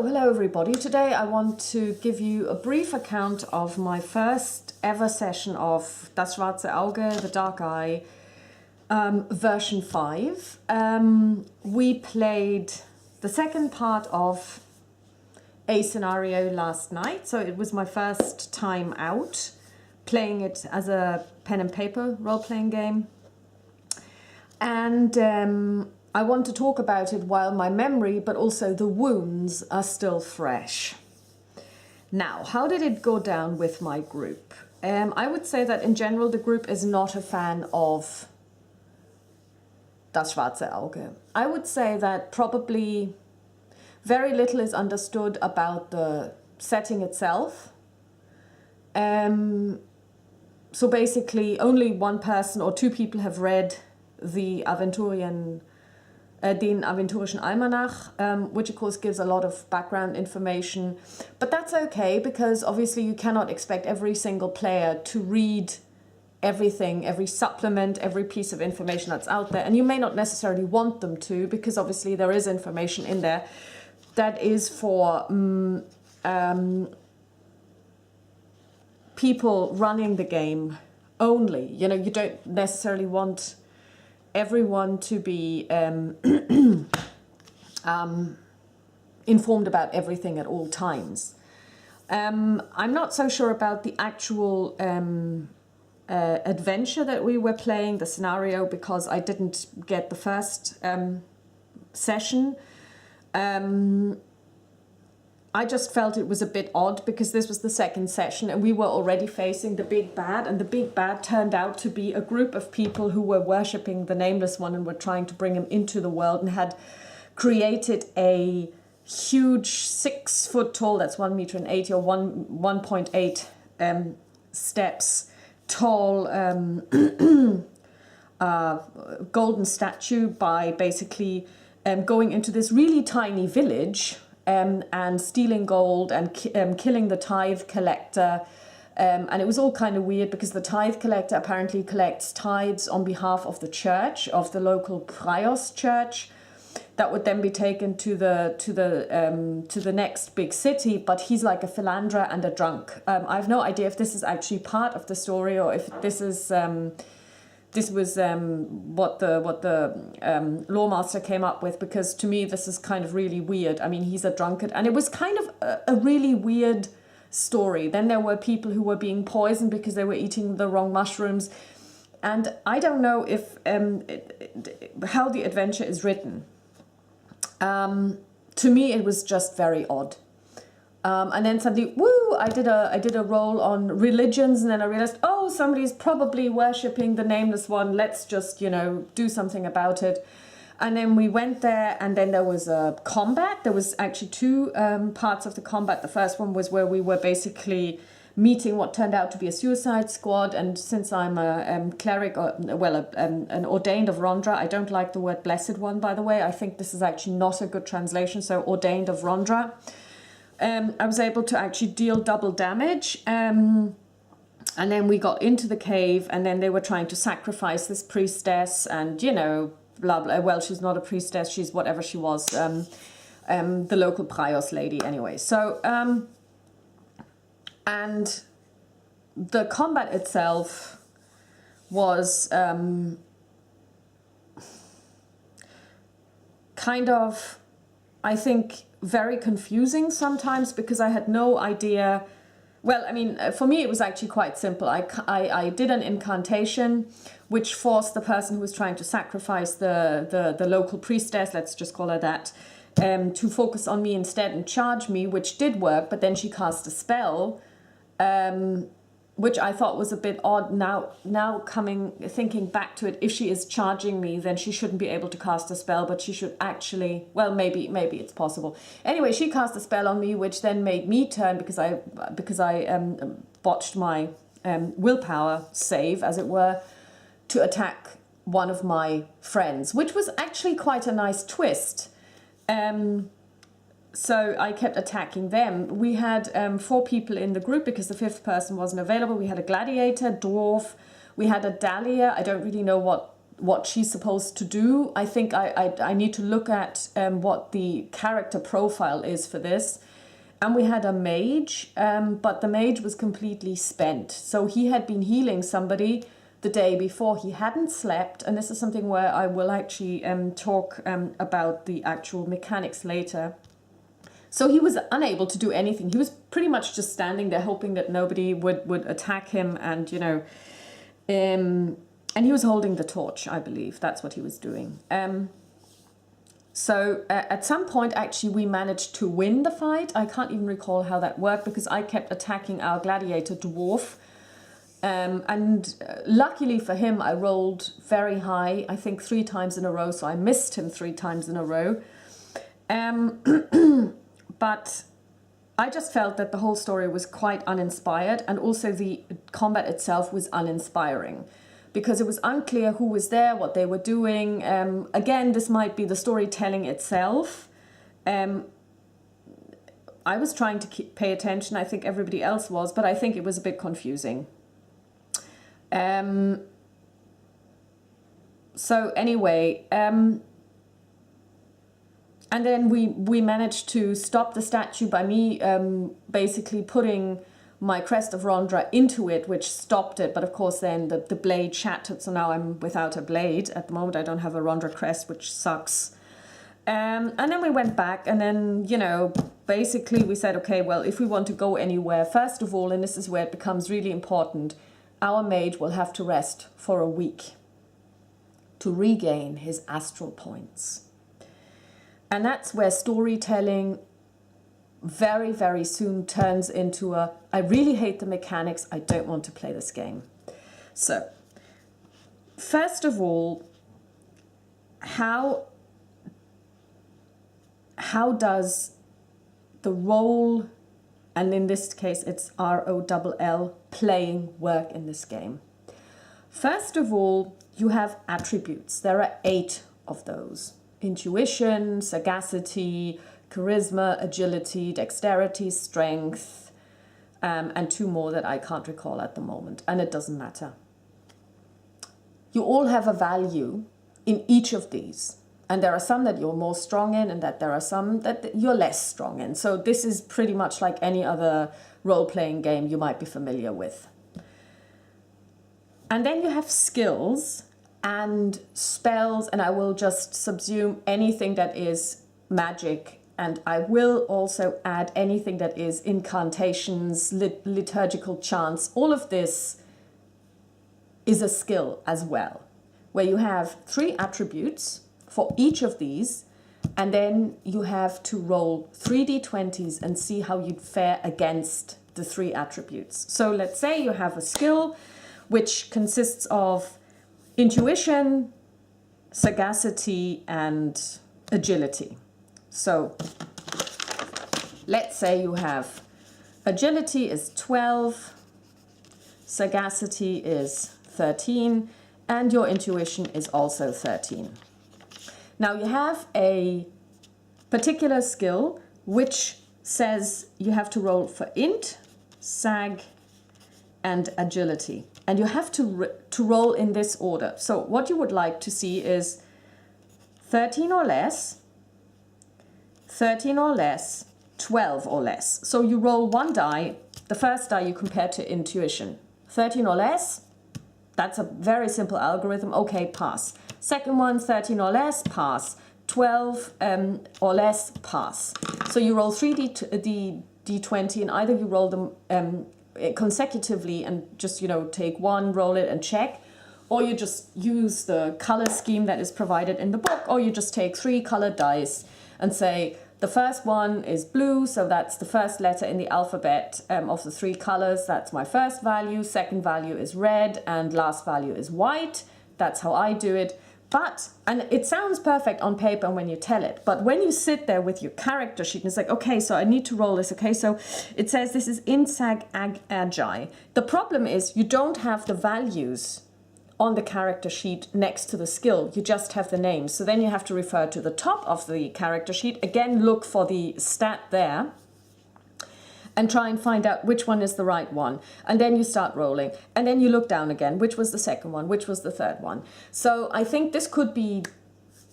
Hello everybody. Today I want to give you a brief account of my first ever session of Das Schwarze Auge, The Dark Eye, version 5. We played the second part of a scenario last night, so it was my first time out playing it as a pen and paper role-playing game. And I want to talk about it while my memory, but also the wounds, are still fresh. Now, how did it go down with my group? I would say that in general the group is not a fan of Das Schwarze Auge. I would say that probably very little is understood about the setting itself. So basically only one person or two people have read the Den Aventurischen Almanach, which of course gives a lot of background information. But that's okay, because obviously you cannot expect every single player to read everything, every supplement, every piece of information that's out there. And you may not necessarily want them to, because obviously there is information in there that is for people running the game only. You know, you don't necessarily want everyone to be informed about everything at all times. I'm not so sure about the actual adventure that we were playing, the scenario, because I didn't get the first session. I just felt it was a bit odd because this was the second session and we were already facing the big bad, and the big bad turned out to be a group of people who were worshipping the Nameless One and were trying to bring him into the world, and had created a huge 6 foot tall, that's 1.80 meters or 1.8 steps tall golden statue by basically going into this really tiny village and stealing gold and killing the tithe collector. And it was all kind of weird because the tithe collector apparently collects tithes on behalf of the church, of the local Prios church, that would then be taken to the next big city. But he's like a philanderer and a drunk. I have no idea if this is actually part of the story or if this is what the lawmaster came up with, because to me this is kind of really weird. I mean, he's a drunkard, and it was kind of a really weird story. Then there were people who were being poisoned because they were eating the wrong mushrooms, and I don't know if how the adventure is written. To me it was just very odd. And then suddenly, woo! I did a roll on religions, and then I realized, oh, somebody's probably worshipping the Nameless One. Let's just, you know, do something about it. And then we went there, and then there was a combat. There was actually two parts of the combat. The first one was where we were basically meeting what turned out to be a suicide squad. And since I'm a cleric, an ordained of Rondra, I don't like the word blessed one, by the way. I think this is actually not a good translation. So ordained of Rondra. I was able to actually deal double damage, and then we got into the cave, and then they were trying to sacrifice this priestess, and you know, blah blah. Well, she's not a priestess; she's whatever she was, the local Prios lady, anyway. So, and the combat itself was kind of, I think, very confusing sometimes, because I had no idea. Well, I mean, for me it was actually quite simple. I did an incantation which forced the person who was trying to sacrifice the local priestess, let's just call her that, to focus on me instead and charge me, which did work. But then she cast a spell, which I thought was a bit odd. Now thinking back to it, if she is charging me, then she shouldn't be able to cast a spell, but she should actually, well, maybe it's possible. Anyway, she cast a spell on me, which then made me turn, because I botched my willpower save, as it were, to attack one of my friends, which was actually quite a nice twist. So I kept attacking them. We had 4 people in the group because the 5th person wasn't available. We had a gladiator, dwarf, we had a dahlia. I don't really know what what she's supposed to do. I think I need to look at what the character profile is for this. And we had a mage, but the mage was completely spent. So he had been healing somebody the day before. He hadn't slept, and this is something where I will actually talk about the actual mechanics later. So he was unable to do anything. He was pretty much just standing there hoping that nobody would attack him, and and he was holding the torch, I believe. That's what he was doing. So at some point, actually, we managed to win the fight. I can't even recall how that worked because I kept attacking our gladiator dwarf. And luckily for him, I rolled very high, I think 3 times in a row. So I missed him 3 times in a row. But I just felt that the whole story was quite uninspired, and also the combat itself was uninspiring because it was unclear who was there, what they were doing. Again, this might be the storytelling itself. I was trying to pay attention. I think everybody else was, but I think it was a bit confusing. So anyway, and then we managed to stop the statue by me basically putting my Crest of Rondra into it, which stopped it. But of course then the blade shattered, so now I'm without a blade. At the moment I don't have a Rondra crest, which sucks. And then we went back, and then, basically we said, okay, well, if we want to go anywhere, first of all, and this is where it becomes really important, our mage will have to rest for a week to regain his astral points. And that's where storytelling very, very soon turns into I really hate the mechanics, I don't want to play this game. So, first of all, how does the role, and in this case it's ROLL, playing, work in this game? First of all, you have attributes. There are 8 of those. Intuition, sagacity, charisma, agility, dexterity, strength, and 2 more that I can't recall at the moment, and it doesn't matter. You all have a value in each of these, and there are some that you're more strong in, and that there are some that you're less strong in. So this is pretty much like any other role-playing game you might be familiar with. And then you have skills and spells, and I will just subsume anything that is magic, and I will also add anything that is incantations, liturgical chants. All of this is a skill as well, where you have 3 attributes for each of these, and then you have to roll 3d20s and see how you'd fare against the 3 attributes. So let's say you have a skill which consists of intuition, sagacity, and agility. So let's say you have agility is 12, sagacity is 13, and your intuition is also 13. Now you have a particular skill which says you have to roll for int, sag, and agility. And you have to roll in this order. So what you would like to see is 13 or less, 13 or less, 12 or less. So you roll 1 die. The first die you compare to intuition. 13 or less, that's a very simple algorithm. Okay, pass. Second one, 13 or less, pass. 12 or less, pass. So you roll 3d20, and either you roll them consecutively and just, take 1, roll it and check, or you just use the color scheme that is provided in the book, or you just take 3 colored dice and say the first one is blue, so that's the first letter in the alphabet of the 3 colors. That's my first value. Second value is red, and last value is white. That's how I do it. But, and it sounds perfect on paper when you tell it, but when you sit there with your character sheet and it's like, okay, so I need to roll this, okay, so it says this is insag agi. The problem is you don't have the values on the character sheet next to the skill, you just have the names. So then you have to refer to the top of the character sheet, again look for the stat there, and try and find out which one is the right one. And then you start rolling. And then you look down again, which was the second one, which was the third one. So I think this could be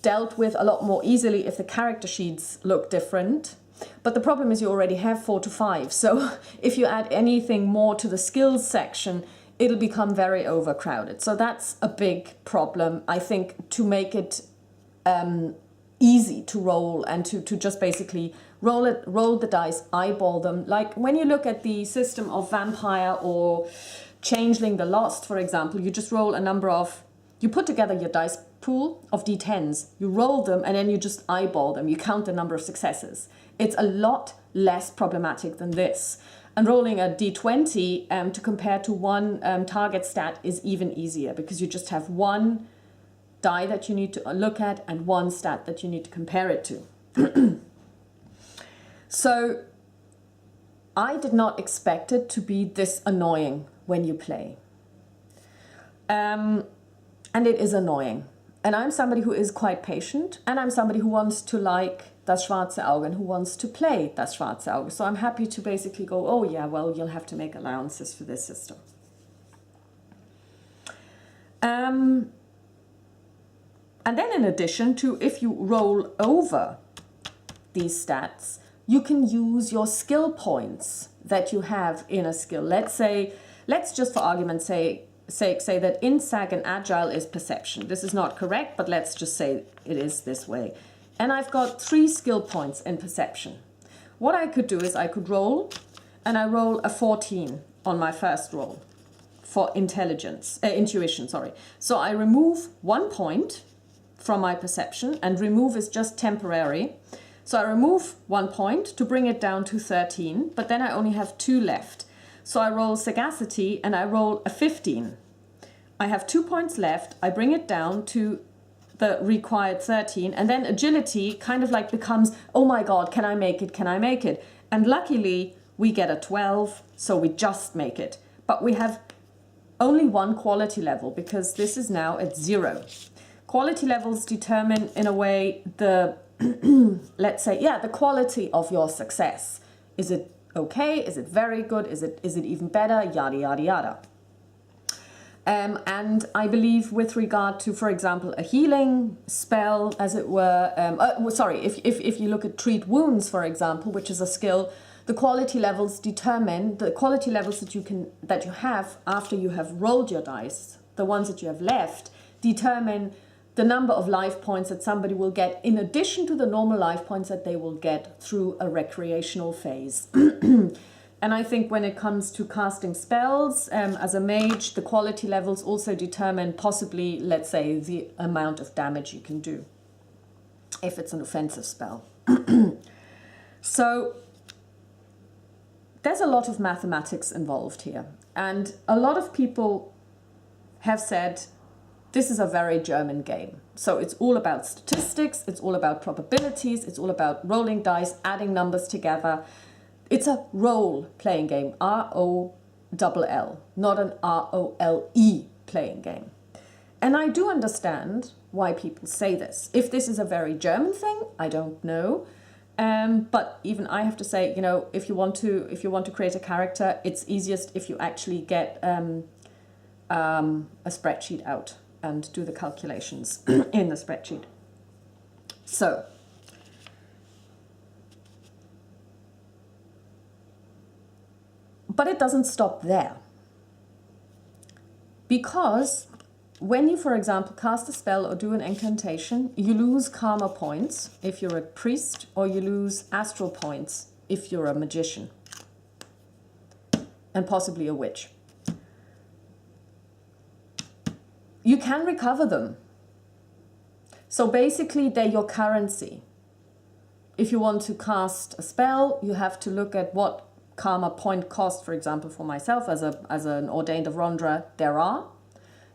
dealt with a lot more easily if the character sheets look different. But the problem is you already have 4 to 5. So if you add anything more to the skills section, it'll become very overcrowded. So that's a big problem, I think, to make it easy to roll and to just basically roll the dice, eyeball them. Like when you look at the system of Vampire or Changeling the Lost, for example, you just roll a number of, you put together your dice pool of d10s, you roll them, and then you just eyeball them. You count the number of successes. It's a lot less problematic than this. And rolling a d20 to compare to one target stat is even easier, because you just have one die that you need to look at and one stat that you need to compare it to. So I did not expect it to be this annoying when you play. And it is annoying. And I'm somebody who is quite patient, and I'm somebody who wants to like Das Schwarze Auge and who wants to play Das Schwarze Auge. So I'm happy to basically go, oh yeah, well, you'll have to make allowances for this system. And then in addition to, if you roll over these stats, you can use your skill points that you have in a skill. Let's just for argument's sake say that InSag and Agile is perception. This is not correct, but let's just say it is this way. And I've got 3 skill points in perception. What I could do is I could roll, and I roll a 14 on my first roll for intuition, sorry. So I remove 1 point from my perception, and remove is just temporary. So I remove 1 point to bring it down to 13, but then I only have 2 left. So I roll Sagacity and I roll a 15. I have 2 points left. I bring it down to the required 13, and then Agility kind of like becomes, oh my God, can I make it? Can I make it? And luckily we get a 12, so we just make it. But we have only 1 quality level, because this is now at 0. Quality levels determine, in a way, the let's say, yeah, the quality of your success. Is it okay? Is it very good? Is it even better? Yada, yada, yada. And I believe with regard to, for example, a healing spell, as it were, if you look at Treat Wounds, for example, which is a skill, the quality levels determine the quality levels that you have after you have rolled your dice. The ones that you have left determine the number of life points that somebody will get, in addition to the normal life points that they will get through a recreational phase. And I think when it comes to casting spells, as a mage, the quality levels also determine possibly, let's say, the amount of damage you can do, if it's an offensive spell. So there's a lot of mathematics involved here. And a lot of people have said, this is a very German game. So it's all about statistics, it's all about probabilities, it's all about rolling dice, adding numbers together. It's a role-playing game, R-O-L-L, not an R-O-L-E playing game. And I do understand why people say this. If this is a very German thing, I don't know. But even I have to say, you know, if you want to create a character, it's easiest if you actually get a spreadsheet out and do the calculations in the spreadsheet. So, but it doesn't stop there. Because when you, for example, cast a spell or do an incantation, you lose karma points if you're a priest, or you lose astral points if you're a magician, and possibly a witch. You can recover them. So basically they're your currency. If you want to cast a spell, you have to look at what karma point cost, for example, for myself as an ordained of Rondra, there are.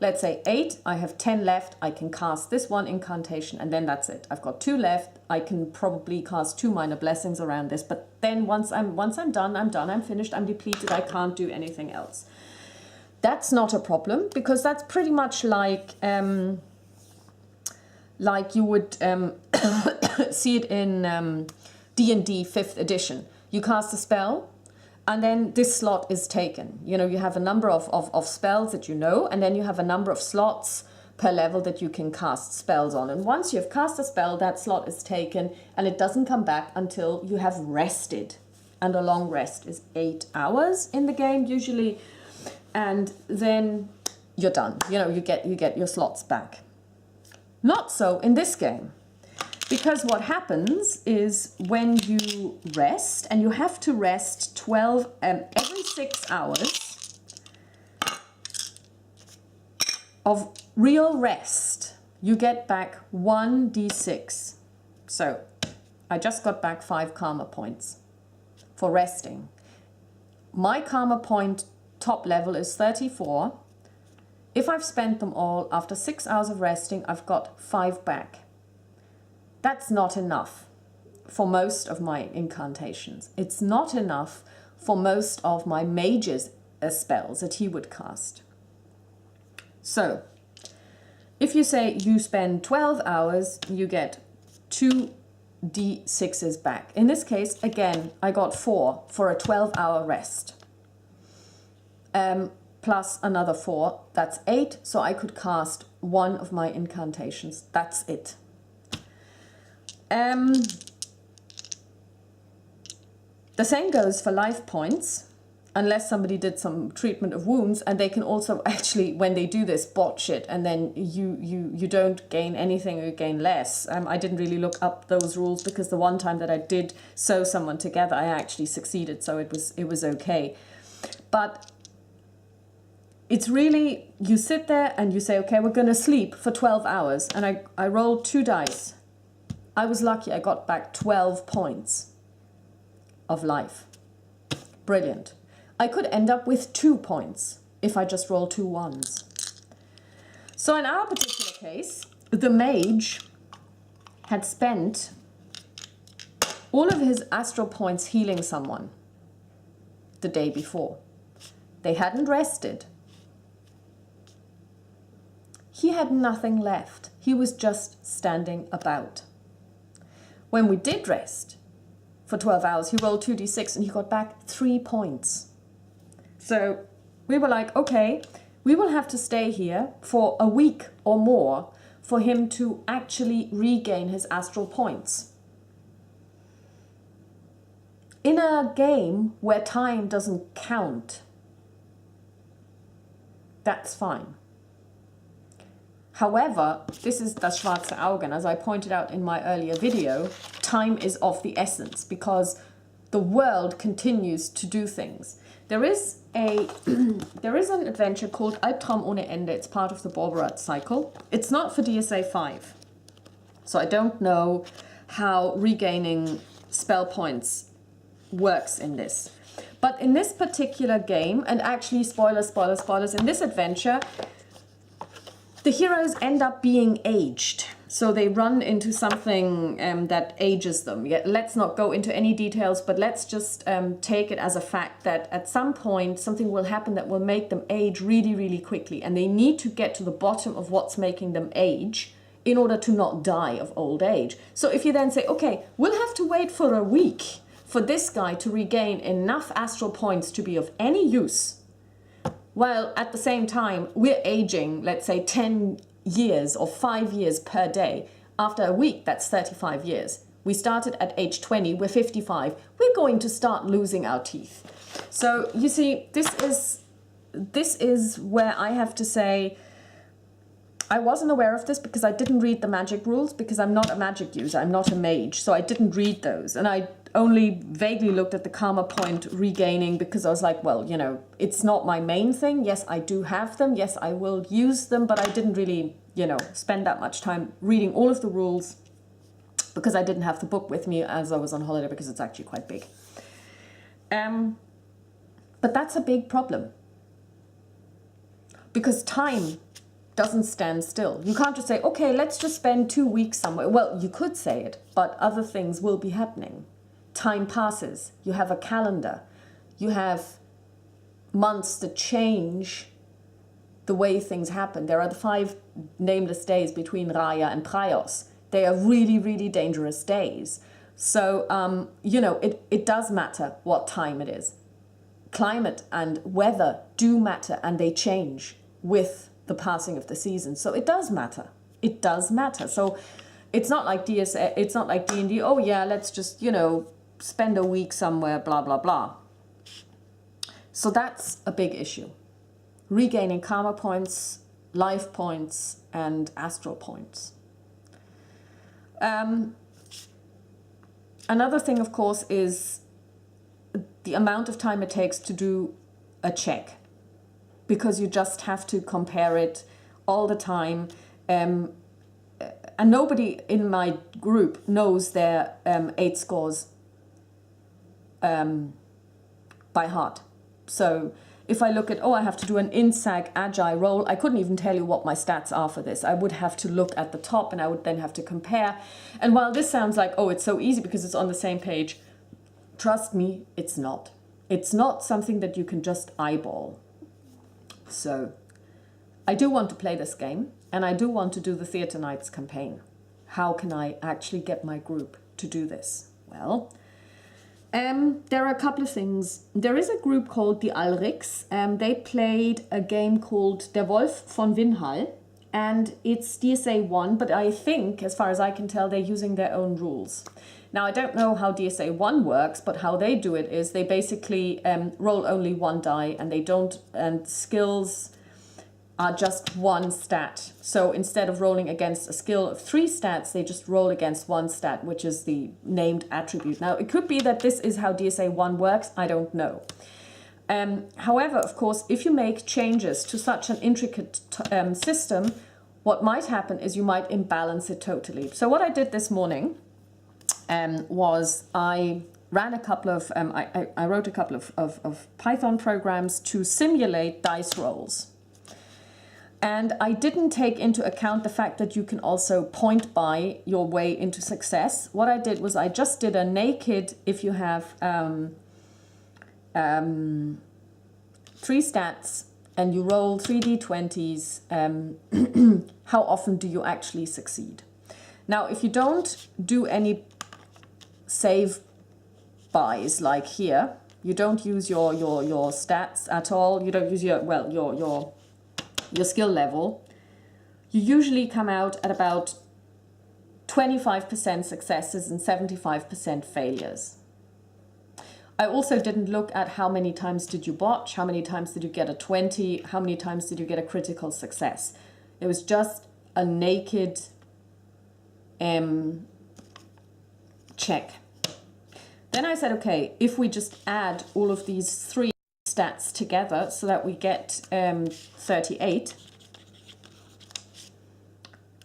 Let's say 8, I have 10 left, I can cast this one incantation, and then that's it. I've got 2 left, I can probably cast 2 minor blessings around this, but then once I'm done, I'm finished, I'm depleted, I can't do anything else. That's not a problem, because that's pretty much like you would see it in D&D 5th edition. You cast a spell, And then this slot is taken. You know, you have a number of spells that you know, and then you have a number of slots per level that you can cast spells on. And once you've cast a spell, that slot is taken, and it doesn't come back until you have rested. And a long rest is 8 hours in the game usually, and then you're done. You know, you get your slots back. Not so in this game. Because what happens is when you rest, and you have to rest 12 every 6 hours of real rest, you get back 1d6. So I just got back 5 karma points for resting. My karma point top level is 34. If I've spent them all after 6 hours of resting, I've got 5 back. That's not enough for most of my incantations. It's not enough for most of my mage's spells that he would cast. So, if you say you spend 12 hours, you get 2d6s back. In this case, again, I got 4 for a 12-hour rest. Plus another 4, that's 8, so I could cast 1 of my incantations. That's it. The same goes for life points, unless somebody did some treatment of wounds, and they can also actually, when they do this, botch it, and then you don't gain anything, you gain less. I didn't really look up those rules, because the one time that I did sew someone together, I actually succeeded, so it was okay. But it's really, you sit there and you say, okay, we're going to sleep for 12 hours, and I rolled 2 dice. I was lucky, I got back 12 points of life. Brilliant. I could end up with 2 points if I just roll 2 ones. So in our particular case, the mage had spent all of his astral points healing someone the day before. They hadn't rested. He had nothing left. He was just standing about. When we did rest for 12 hours, he rolled 2d6 and he got back 3 points. So we were like, okay, we will have to stay here for a week or more for him to actually regain his astral points. In a game where time doesn't count, that's fine. However, this is das Schwarze Auge, and as I pointed out in my earlier video, time is of the essence because the world continues to do things. There is an adventure called Albtraum ohne Ende. It's part of the Borberat cycle. It's not for DSA 5, so I don't know how regaining spell points works in this. But in this particular game, and actually spoilers, in this adventure, the heroes end up being aged. So they run into something that ages them. Yeah, let's not go into any details, but let's just take it as a fact that at some point something will happen that will make them age really, really quickly. And they need to get to the bottom of what's making them age in order to not die of old age. So if you then say, okay, we'll have to wait for a week for this guy to regain enough astral points to be of any use, while at the same time we're aging, let's say 10 years or 5 years per day. After a week, that's 35 years. We started at age 20, we're 55. We're going to start losing our teeth. So you see, this is where I have to say, I wasn't aware of this because I didn't read the magic rules, because I'm not a magic user, I'm not a mage, so I didn't read those. And I only vaguely looked at the karma point regaining because I was like, well, you know, it's not my main thing. Yes, I do have them. Yes, I will use them, but I didn't really, you know, spend that much time reading all of the rules because I didn't have the book with me as I was on holiday, because it's actually quite big. But that's a big problem, because time doesn't stand still. You can't just say, okay, let's just spend 2 weeks somewhere. Well, you could say it, but other things will be happening. Time passes. You have a calendar. You have months that change the way things happen. There are the 5 nameless days between Raya and Praios. They are really, really dangerous days. So, you know, it does matter what time it is. climate and weather do matter, and they change with the passing of the season. So it does matter. It does matter. So it's not like DSA, it's not like D&D, oh yeah, let's just, you know, spend a week somewhere, blah, blah, blah. So that's a big issue. Regaining karma points, life points, and astral points. Another thing, of course, is the amount of time it takes to do a check, because you just have to compare it all the time. And nobody in my group knows their 8 scores by heart. So if I look at, oh, I have to do an INSAG Agile roll, I couldn't even tell you what my stats are for this. I would have to look at the top, and I would then have to compare. And while this sounds like, oh, it's so easy because it's on the same page, trust me, it's not. It's not something that you can just eyeball. So I do want to play this game, and I do want to do the Theatre Nights campaign. How can I actually get my group to do this? Well, there are a couple of things. There is a group called the Alrics. They played a game called Der Wolf von Winhall, and it's DSA 1, but I think, as far as I can tell, they're using their own rules. Now, I don't know how DSA 1 works, but how they do it is they basically roll only 1 die, and they don't, and skills are just 1 stat. So instead of rolling against a skill of 3 stats, they just roll against 1 stat, which is the named attribute. Now, it could be that this is how DSA 1 works, I don't know. However, of course, if you make changes to such an intricate system, what might happen is you might imbalance it totally. So what I did this morning was I ran a couple of, I wrote a couple of Python programs to simulate dice rolls. And I didn't take into account the fact that you can also point by your way into success. What I did was I just did a naked, if you have 3 stats and you roll 3d20s, how often do you actually succeed? Now, if you don't do any save buys like here, you don't use your stats at all, you don't use your skill level, you usually come out at about 25% successes and 75% failures. I also didn't look at how many times did you botch, how many times did you get a 20, how many times did you get a critical success. It was just a naked check. Then I said, okay, if we just add all of these 3 stats together so that we get 38,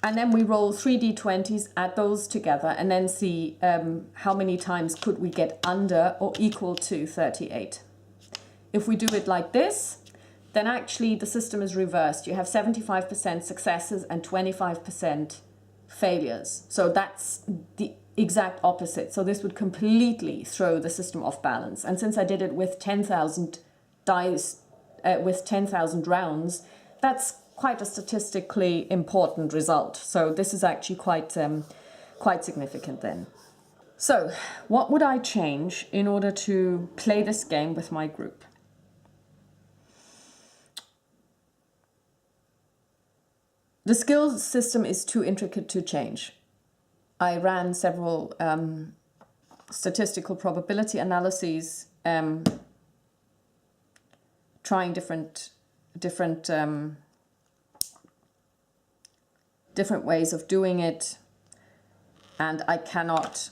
and then we roll 3d20s, add those together, and then see how many times could we get under or equal to 38. If we do it like this, then actually the system is reversed. You have 75% successes and 25% failures. So that's the exact opposite. So this would completely throw the system off balance. And since I did it with 10,000 dice, with 10,000 rounds, that's quite a statistically important result. So this is actually quite significant then. So what would I change in order to play this game with my group? The skills system is too intricate to change. I ran several statistical probability analyses, trying different ways of doing it, and I cannot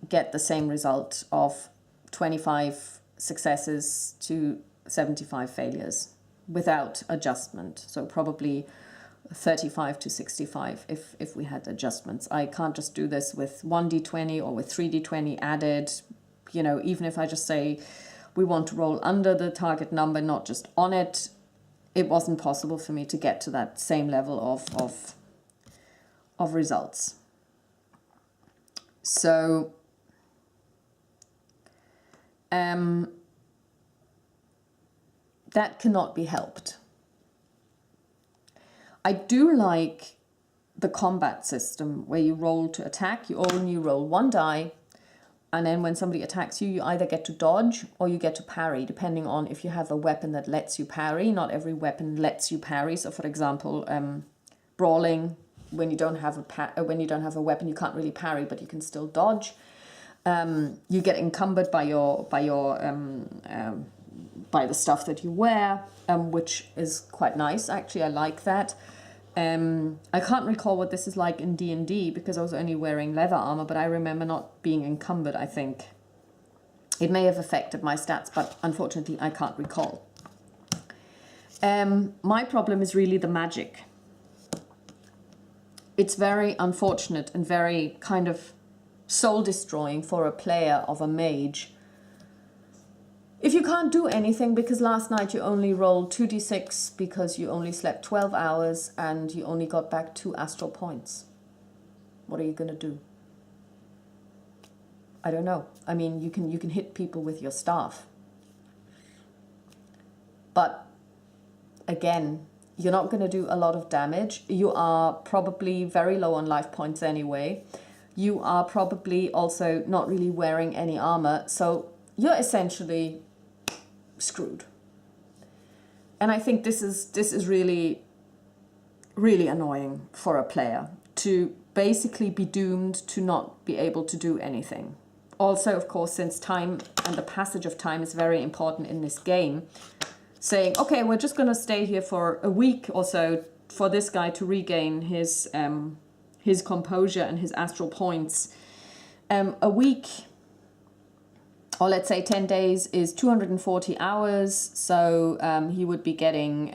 get the same result of 25 successes to 75 failures without adjustment. So probably 35 to 65 if we had adjustments. I can't just do this with 1d20 or with 3d20 added. You know, even if I just say we want to roll under the target number, not just on it, it wasn't possible for me to get to that same level of results. So that cannot be helped. I do like the combat system where you roll to attack, you only roll 1 die, And then when somebody attacks you, you either get to dodge or you get to parry, depending on if you have a weapon that lets you parry. Not every weapon lets you parry. So, for example, brawling, when you don't have a weapon, you can't really parry, but you can still dodge. You get encumbered by the stuff that you wear, which is quite nice. Actually, I like that. I can't recall what this is like in D&D because I was only wearing leather armor, but I remember not being encumbered, I think. It may have affected my stats, but unfortunately I can't recall. My problem is really the magic. It's very unfortunate and very kind of soul-destroying for a player of a mage if you can't do anything because last night you only rolled 2d6 because you only slept 12 hours and you only got back 2 astral points. What are you going to do? I don't know. I mean, you can hit people with your staff. But again, you're not going to do a lot of damage. You are probably very low on life points anyway. You are probably also not really wearing any armor. So you're essentially screwed. And I think this is really, really annoying for a player to basically be doomed to not be able to do anything. Also, of course, since time and the passage of time is very important in this game, saying, okay, we're just going to stay here for a week or so for this guy to regain his composure and his astral points. A week, or let's say 10 days, is 240 hours. So he would be getting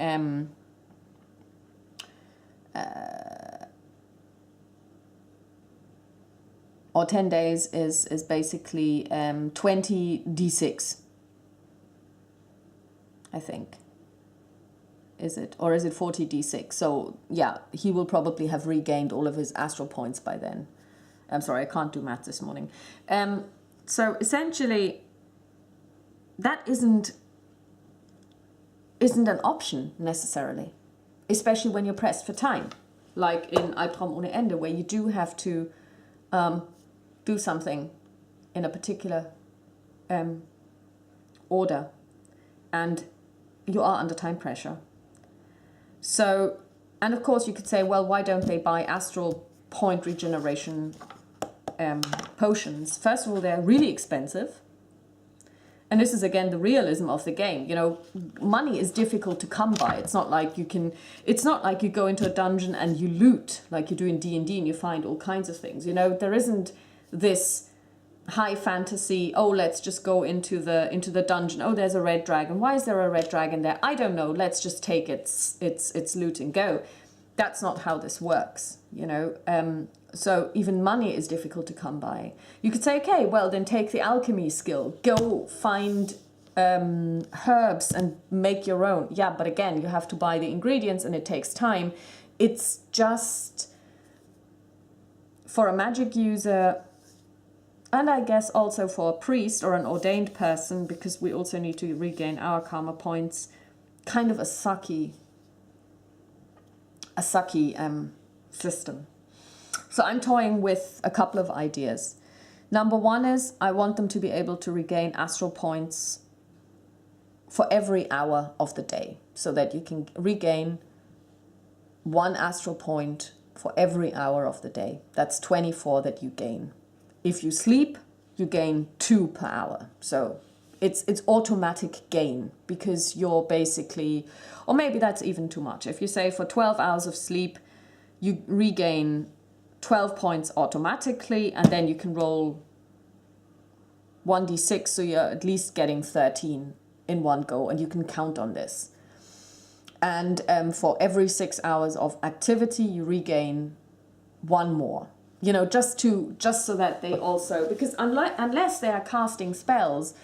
or 10 days is basically 20 d6, I think. Is it? Or is it 40 d6? So yeah, he will probably have regained all of his astral points by then. I'm sorry, I can't do math this morning. So essentially, that isn't an option necessarily, especially when you're pressed for time, like in Albtraum ohne Ende, where you do have to do something in a particular order, and you are under time pressure. So, and of course you could say, well, why don't they buy astral point regeneration potions? First of all, they're really expensive. And this is, again, the realism of the game. You know, money is difficult to come by. It's not like you go into a dungeon and you loot like you do in D&D and you find all kinds of things. You know, there isn't this high fantasy, oh, let's just go into the dungeon. Oh, there's a red dragon. Why is there a red dragon there? I don't know. Let's just take its loot and go. That's not how this works, you know. So even money is difficult to come by. You could say, okay, well, then take the alchemy skill. Go find herbs and make your own. Yeah, but again, you have to buy the ingredients and it takes time. It's just, for a magic user, and I guess also for a priest or an ordained person, because we also need to regain our karma points, kind of a sucky system. So I'm toying with a couple of ideas. Number one is I want them to be able to regain astral points for every hour of the day, so that you can regain 1 astral point for every hour of the day. That's 24 that you gain. If you sleep, you gain 2 per hour. So it's automatic gain, because you're basically, or maybe that's even too much. If you say for 12 hours of sleep, you regain 12 points automatically, and then you can roll 1d6, so you're at least getting 13 in one go, and you can count on this. And for every 6 hours of activity, you regain 1 more. You know, just so that they also, because unless they are casting spells,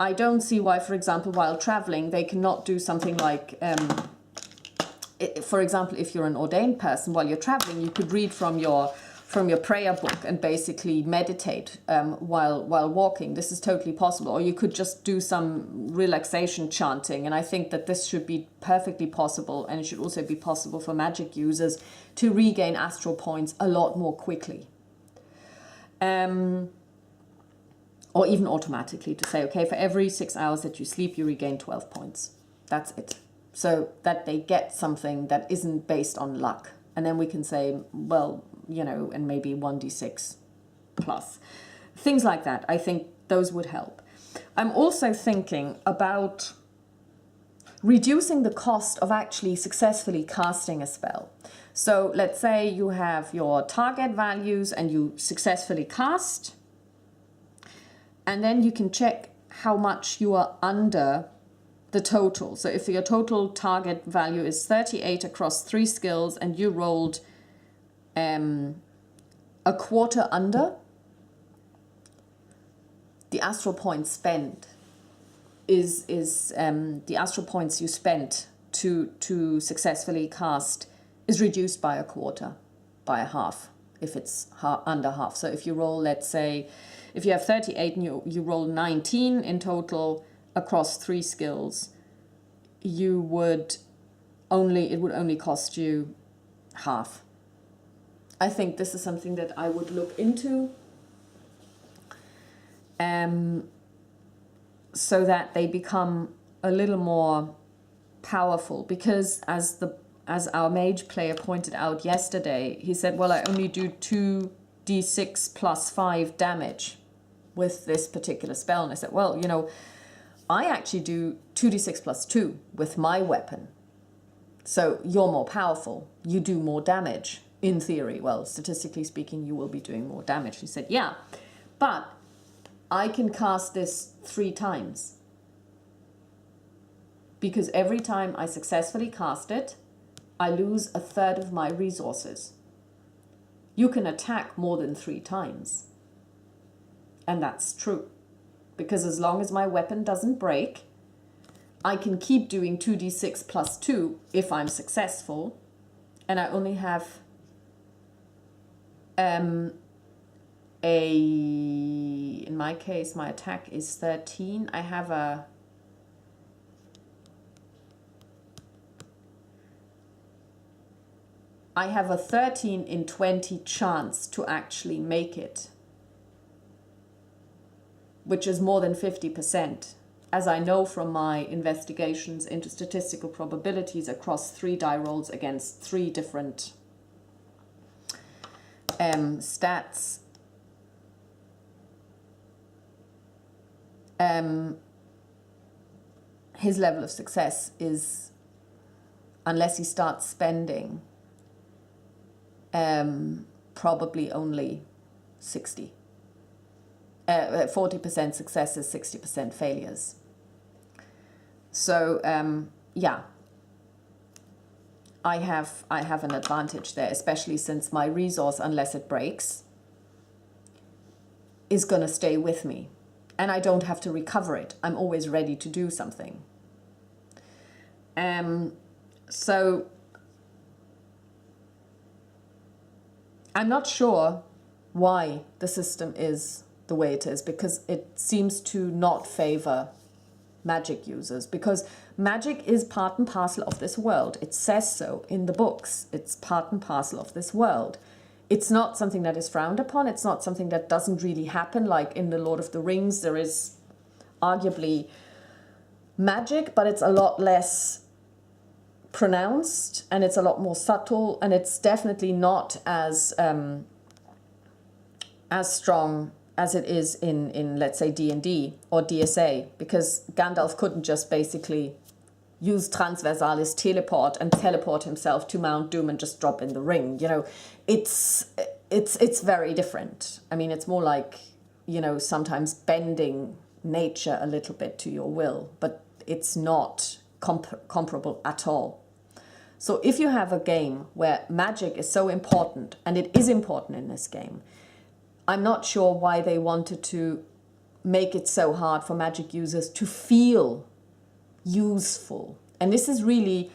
I don't see why, for example, while traveling, they cannot do something like, for example, if you're an ordained person, while you're traveling, you could read from your prayer book and basically meditate while walking. This is totally possible. Or you could just do some relaxation chanting. And I think that this should be perfectly possible, and it should also be possible for magic users to regain astral points a lot more quickly. or even automatically to say, okay, for every 6 hours that you sleep, you regain 12 points. That's it. So that they get something that isn't based on luck. And then we can say, well, you know, and maybe 1d6 plus. Things like that. I think those would help. I'm also thinking about reducing the cost of actually successfully casting a spell. So let's say you have your target values and you successfully cast, and then you can check how much you are under the total. So if your total target value is 38 across 3 skills and you rolled a quarter under, the astral points spent is the astral points you spent to successfully cast is reduced by a quarter, by a half, if it's under half. So if you roll, let's say, if you have 38 and you roll 19 in total across 3 skills, it would only cost you half. I think this is something that I would look into, so that they become a little more powerful. Because as our mage player pointed out yesterday, he said, well, I only do 2d6 plus 5 damage with this particular spell. And I said, well, you know, I actually do 2d6 plus 2 with my weapon. So you're more powerful. You do more damage, in theory. Well, statistically speaking, you will be doing more damage. He said, yeah, but I can cast this 3 times. Because every time I successfully cast it, I lose a third of my resources. You can attack more than 3 times. And that's true. Because as long as my weapon doesn't break, I can keep doing 2d6 plus 2 if I'm successful. And I only have in my case, my attack is 13. I have a I have a 13 in 20 chance to actually make it, which is more than 50%, as I know from my investigations into statistical probabilities across 3 die rolls against 3 different stats. His level of success is, unless he starts spending, probably only 60. 40% successes, 60% failures. So yeah, I have an advantage there, especially since my resource, unless it breaks, is going to stay with me. And I don't have to recover it. I'm always ready to do something. So I'm not sure why the system is the way it is, because it seems to not favor magic users, because magic is part and parcel of this world. It says so in the books. It's part and parcel of this world. It's not something that is frowned upon. It's not something that doesn't really happen. Like in The Lord of the Rings, there is arguably magic, but it's a lot less pronounced and it's a lot more subtle, and it's definitely not as strong as it is in let's say D&D or DSA, because Gandalf couldn't just basically use transversalis teleport and teleport himself to Mount Doom and just drop in the ring. You know, it's very different. I mean, it's more like, you know, sometimes bending nature a little bit to your will, but it's not comparable at all. So if you have a game where magic is so important, and it is important in this game, I'm not sure why they wanted to make it so hard for magic users to feel useful. And this is really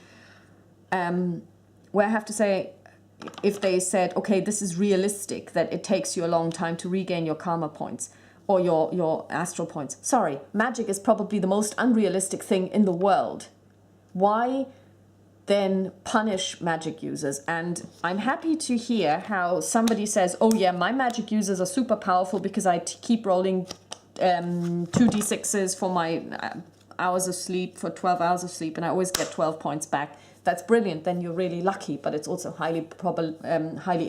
where I have to say, if they said, okay, this is realistic, that it takes you a long time to regain your karma points or your astral points. Sorry, magic is probably the most unrealistic thing in the world. Why then punish magic users? And I'm happy to hear how somebody says, oh yeah, my magic users are super powerful because I keep rolling 2d6s for my hours of sleep, for 12 hours of sleep, and I always get 12 points back. That's brilliant, then you're really lucky, but it's also highly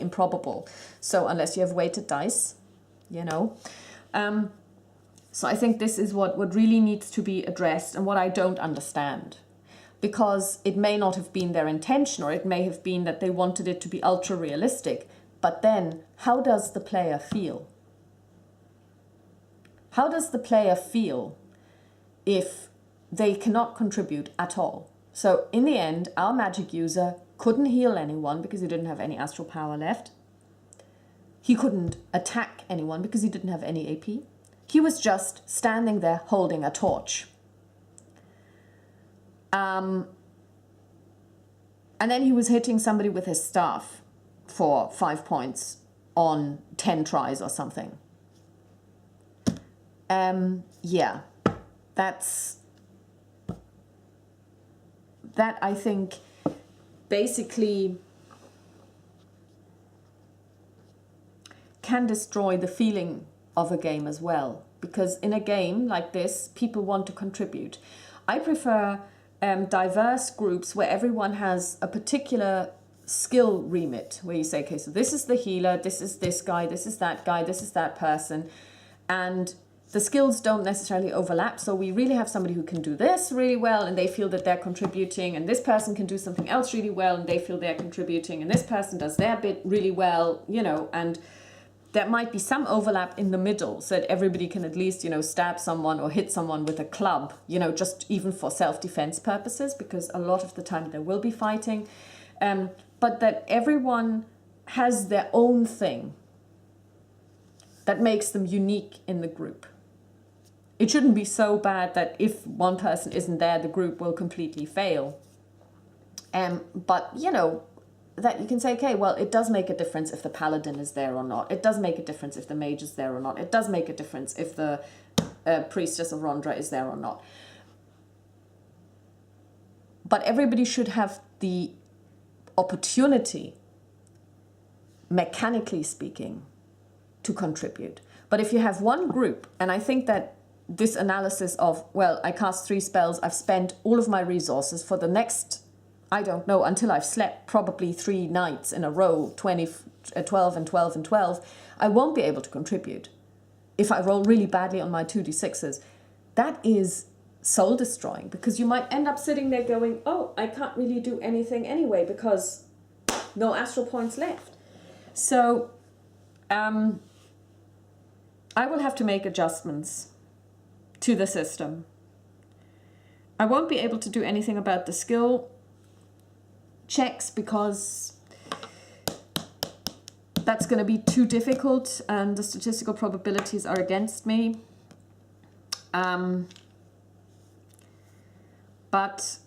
improbable. So unless you have weighted dice, you know. So I think this is what really needs to be addressed and what I don't understand. Because it may not have been their intention, or it may have been that they wanted it to be ultra realistic. But then, how does the player feel? How does the player feel if they cannot contribute at all? So in the end, our magic user couldn't heal anyone because he didn't have any astral power left. He couldn't attack anyone because he didn't have any AP. He was just standing there holding a torch. And then he was hitting somebody with his staff for 5 points on 10 tries or something. Yeah, that I think basically can destroy the feeling of a game as well. Because in a game like this, people want to contribute. I prefer diverse groups where everyone has a particular skill remit, where you say, okay, so this is the healer, this is this guy, this is that guy, this is that person, and the skills don't necessarily overlap. So we really have somebody who can do this really well and they feel that they're contributing, and this person can do something else really well and they feel they're contributing, and this person does their bit really well, you know, and there might be some overlap in the middle so that everybody can at least, you know, stab someone or hit someone with a club, you know, just even for self-defense purposes, because a lot of the time there will be fighting. But that everyone has their own thing that makes them unique in the group. It shouldn't be so bad that if one person isn't there, the group will completely fail. But, you know, that you can say, okay, well, it does make a difference if the paladin is there or not. It does make a difference if the mage is there or not. It does make a difference if the priestess of Rondra is there or not. But everybody should have the opportunity, mechanically speaking, to contribute. But if you have one group, and I think that this analysis of, well, I cast 3 spells, I've spent all of my resources for the next, I don't know, until I've slept probably 3 nights in a row, 12 and 12 and 12, I won't be able to contribute. If I roll really badly on my 2d6s, that is soul destroying, because you might end up sitting there going, oh, I can't really do anything anyway because no astral points left. So I will have to make adjustments to the system. I won't be able to do anything about the skill checks because that's going to be too difficult and the statistical probabilities are against me. But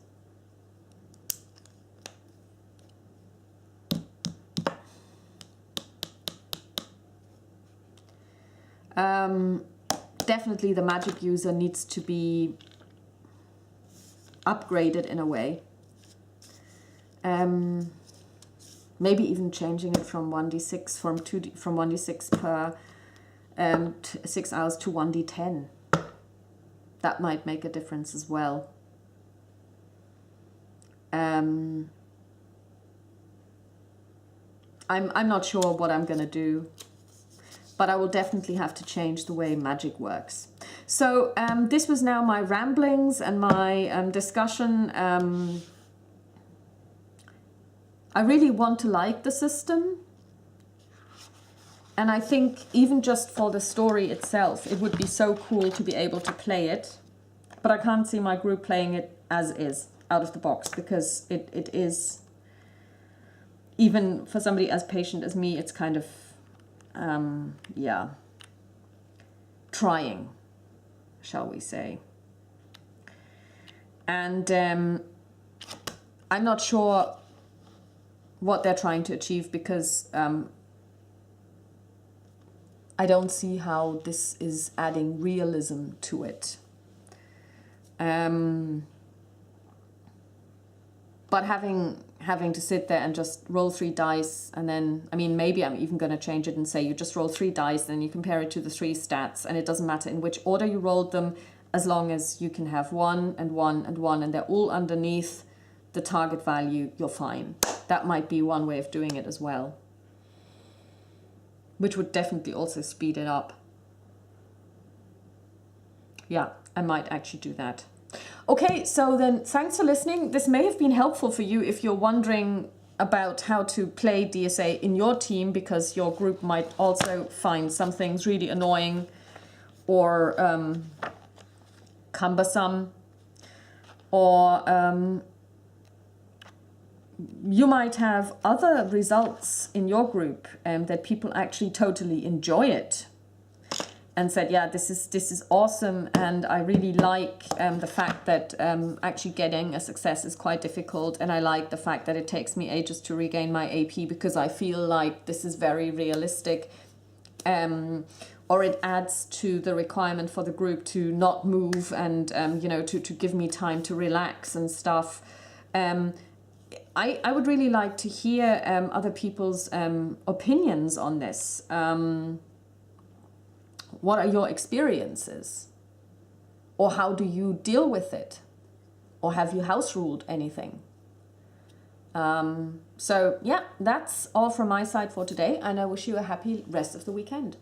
definitely the magic user needs to be upgraded in a way. Maybe even changing it from 1d6 from 1d6 per 6 hours to 1d10. That might make a difference as well. I'm not sure what I'm going to do, but I will definitely have to change the way magic works. So this was now my ramblings and my discussion. I really want to like the system. And I think even just for the story itself, it would be so cool to be able to play it. But I can't see my group playing it as is, out of the box, because it is, even for somebody as patient as me, it's kind of, yeah, trying, shall we say. And I'm not sure what they're trying to achieve, because I don't see how this is adding realism to it. But having having to sit there and just roll 3 dice, and then, I mean, maybe I'm even going to change it and say you just roll 3 dice and you compare it to the 3 stats, and it doesn't matter in which order you rolled them, as long as you can have 1 and 1 and 1 and they're all underneath the target value, you're fine. That might be one way of doing it as well, which would definitely also speed it up. Yeah, I might actually do that. Okay, so then thanks for listening. This may have been helpful for you if you're wondering about how to play DSA in your team, because your group might also find some things really annoying or cumbersome, or you might have other results in your group that people actually totally enjoy it and said, yeah, this is awesome, and I really like the fact that actually getting a success is quite difficult, and I like the fact that it takes me ages to regain my AP because I feel like this is very realistic, or it adds to the requirement for the group to not move and to give me time to relax and stuff. I would really like to hear other people's opinions on this. What are your experiences? Or how do you deal with it? Or have you house ruled anything? So yeah, that's all from my side for today, and I wish you a happy rest of the weekend.